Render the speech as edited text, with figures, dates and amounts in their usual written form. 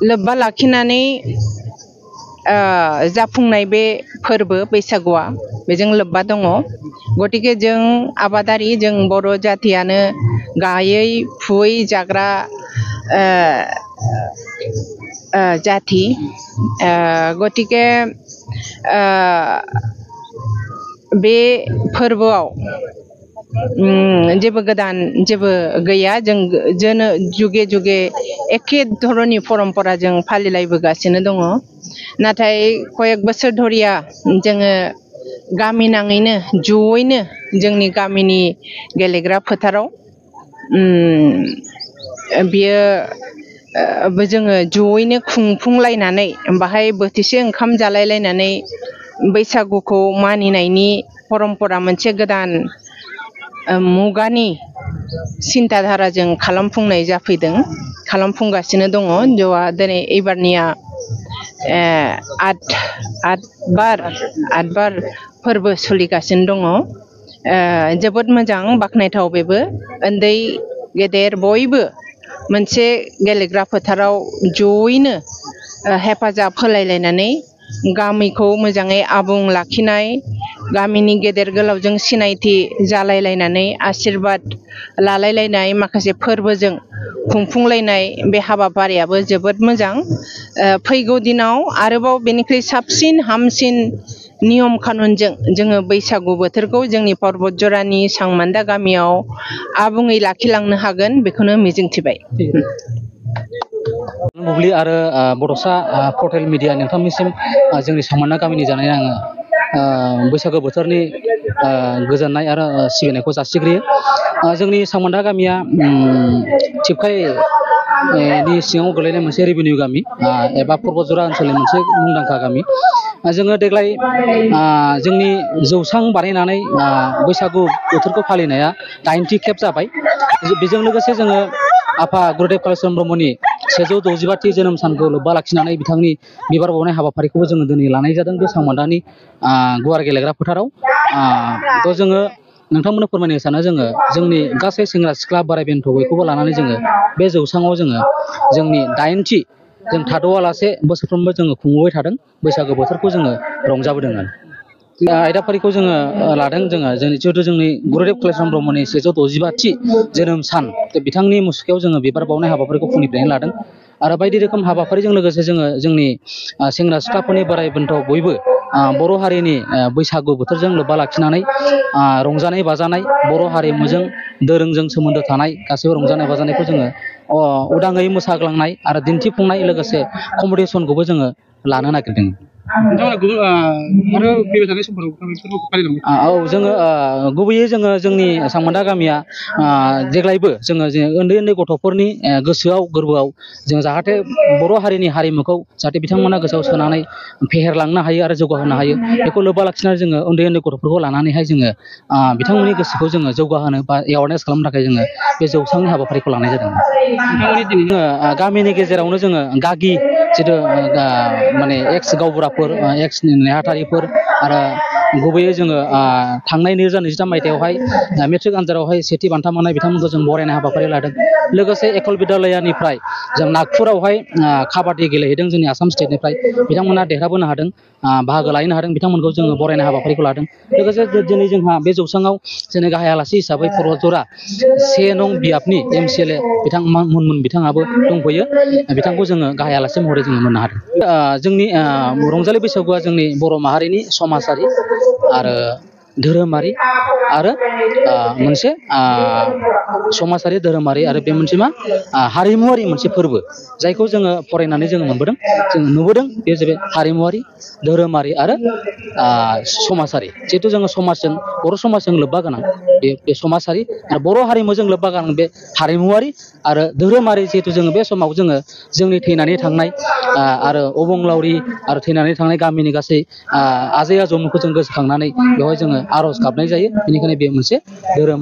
लोब्बा लाखिनानै जाफुंनाय बे फोरबो बैसागुआ बेजों लोब्बा दङ। गतिके जों आबादारि जों बर' जातियानो गायै फुयै जाग्रा जाति। गतिके बे फोरबोआव जेबो गोदान जेबो गैया। जों जुगे जुगे एखे धरननि परम्परा जों फालिलायबोगासिनो दङ। नाथाय कयेक बोसोर धरिया जोङो गामि नाङैनो जयैनो जोंनि गामिनि गेलेग्रा फोथाराव बियो जोङो जयैनो खुंफुंलायनानै बाहाय बोथिसे ओंखाम जालायलायनानै बैसागुखौ मानिनायनि परम्परा मोनसे गोदान मुगानि सिन्ताधाराजों खालामफुंनाय जाफैदों, खालामफुंगासिनो दङ। ज'आ दिनै एबारनिया आठ बार फोरबो सोलिगासिनो दङ। जोबोद मोजां बाख्नायथाव बेबो। उन्दै गेदेर बयबो मोनसे गेलेग्रा फोथाराव जयैनो हेफाजाब होलायलायनानै गामिखौ मोजाङै आबुं लाखिनाय, गामिनि गेदेर गोलावजों सिनायथि जालायलायनानै आशीर्बाद लालायलायनाय माखासे फोरबोजों खुंफुंलायनाय बे हाबाफारियाबो जोबोद मोजां। फैगौ दिनाव आरोबाव बेनिख्रुइ साबसिन हामसिन नियम खानुनजों जोङो बैसागु बोथोरखौ जोंनि पर्बतजरानि सांमान्दा गामियाव आबुङै लाखिलांनो हागोन बेखौनो मिजिंथिबाय। बुब्लि आरो बड'सा पर्टेल मिडिया नोंथांनिसिम जोंनि सांमान्दा गामिनि जानाय आङो बैसागु बोथोरनि गोजोननाय आरो सिबिनायखौ जासिग्रोयो। जोंनि सांमान्दा गामिया थिपखायनि सिङाव गोलैनाय मोनसे रेभिनिउ गामि एबा पर्बतजरा ओनसोलनि मोनसे मुंदांखा गामि। जोङो देग्लाय जोंनि जौसां बानायनानै बैसागु बोथोरखौ फालिनाया 90 खेब जाबाय। बेजों लोगोसे जोङो आफा गुरुदेव कालिचरन ब्रह्मनि 165थि जोनोम सानखौ लोब्बा लाखिनानै बिथांनि बिबार बावनाय हाबाफारिखौबो जोङो दिनै लानाय जादों बे सांमान्दानि गुवार गेलेग्रा फोथाराव। थ' जोङो नोंथांमोननो फोरमायनो सानो जोङो जोंनि गासै सेंग्रा सिख्ला बोराइ बेन्थ' बयखौबो लानानै जोङो बे जौसाङाव जोङो जोंनि 9थि जों थाद'आलासे बोसोरफ्रोमबो जोङो खुंबोबाय थादों। बैसागु बोथोरखौ जोङो रंजाबोदों आरो आयदाफारिखौ जोङो लादों। जिहेतु जोंनि गुरुदेव कालिचरन ब्रह्मनि 165थि जोनोम सान बिथांनि मुसुखायाव जोङो बिबार बावनाय हाबाफारिखौ फुंनिफ्रायनो लादों आरो बायदि रोखोम हाबाफारिजों लोगोसे जोङो जोंनि सेंग्रा सिख्लाफोरनि बोराइ बेन्थ' बयबो बर' हारिनि बैसागु बोथोरजों लोब्बा लाखिनानै रंजानाय बाजानाय, बर' हारिमुजों दोरोंजों सोमोन्दो थानाय गासैबो रंजानाय बाजानायखौ जोङो उदाङै मोसाग्लांनाय आरो दिन्थिफुंनाय लोगोसे कम्पिटिसनखौबो जोङो लानो नागिरदों। जोङो गुबैयै जोंनि सांमान्दा गामिया देग्लायबो जोङो उन्दै उन्दै गथ'फोरनि गोसोआव गोरबोआव जों जाहाथे बर' हारिनि हारिमुखौ जाहाथे बिथांमोना गोसोआव सोनानै फेहेरलांनो हायो आरो जौगाहोनो हायो बेखौ लोब्बा लाखिनानै जोङो उन्दै उन्दै गथ'फोरखौ लानानैहाय जोङो बिथांमोननि गोसोखौ जोङो जौगाहोनो बा एवारनेस खालामनो थाखाय जोङो बे जौसांनि हाबाफारिखौ लानाय जादों। गामिनि गेजेरावनो जोङो गागि जिथु माने एक्स गावबुराफोर, एक्स नेहाथारिफोर आरो गुबैयै जोङो थांनाय 2023 मायथाइयावहाय मेट्रिक आनजादावहाय सेथि बान्था मोननाय बिथांमोनखौ जों बरायनाय हाबाफारि लादों। लोगोसे एकल बिद्यालयानिफ्राय जों नागपुरावहाय काबादि गेलेहैदों जोंनि आसाम स्टेटनिफ्राय बिथांमोना देरहाबोनो हादों, बाहागो लाहैनो हादों, बिथांमोनखौ जोङो बरायनाय हाबाफारिखौ लादों। लोगोसे दिनै जोंहा बे जौसाङाव जोंनि गाहाय आलासि हिसाबै पर्बतजरा 1 नं बियाबनि MCLA बिथां मुनमुन बिथाङाबो दंफैयो। बिथांखौ जोङो गाहाय आलासि महरै जोङो मोननो हादों। जोंनि रंजालि बैसागुआ जोंनि बर' माहारिनि समाजारि आरो धोरोमारि आरो मोनसे समाजारि धोरोमारि आरो बे मोनसे हारिमुवारि मोनसे फोरबो जायखौ जोङो फरायनानै जोङो मोनबोदों, जोङो नुबोदों। बे जाबाय हारिमुवारि, धोरोमारि आरो समाजारि। जिहेतु जोङो समाजजों बर' समाजजों लोब्बा गोनां बे समाजारि आरो बर' हारिमुजों लोब्बा गोनां बे हारिमुवारि आरो धोरोमारि। जिहेतु जोङो बे समाव जोङो जोंनि थैनानै थांनाय आरो अबंलावरि आरो थैनानै थांनाय गामिनि गासै आजै आजौमोनखौ जों गोसोखांनानै बेवहाय जोङो आर'ज गाबनाय जायो। बेनिखायनो बे मोनसे धोरोम